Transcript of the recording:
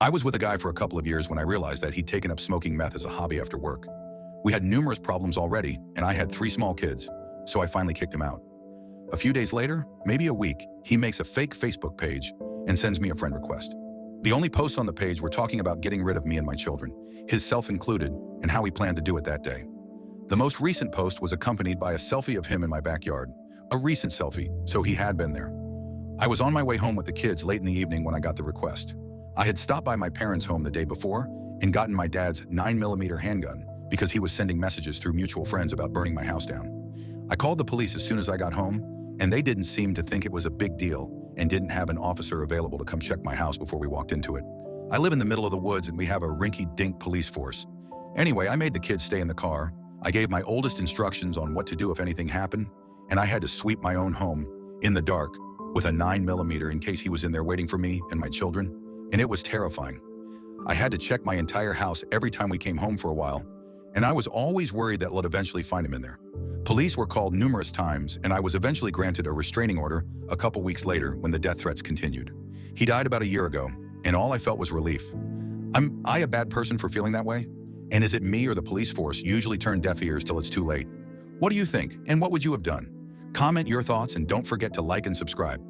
I was with a guy for a couple of years when I realized that he'd taken up smoking meth as a hobby after work. We had numerous problems already, and I had 3 small kids, so I finally kicked him out. A few days later, maybe a week, he makes a fake Facebook page and sends me a friend request. The only posts on the page were talking about getting rid of me and my children, his self included, and how he planned to do it that day. The most recent post was accompanied by a selfie of him in my backyard, a recent selfie, so he had been there. I was on my way home with the kids late in the evening when I got the request. I had stopped by my parents' home the day before and gotten my dad's 9mm handgun because he was sending messages through mutual friends about burning my house down. I called the police as soon as I got home, and they didn't seem to think it was a big deal and didn't have an officer available to come check my house before we walked into it. I live in the middle of the woods and we have a rinky-dink police force. Anyway, I made the kids stay in the car. I gave my oldest instructions on what to do if anything happened, and I had to sweep my own home in the dark with a 9mm in case he was in there waiting for me and my children, and it was terrifying. I had to check my entire house every time we came home for a while, and I was always worried that I'd eventually find him in there. Police were called numerous times, and I was eventually granted a restraining order a couple weeks later when the death threats continued. He died about a year ago, and all I felt was relief. Am I a bad person for feeling that way? And is it me or the police force usually turn deaf ears till it's too late? What do you think, and what would you have done? Comment your thoughts and don't forget to like and subscribe.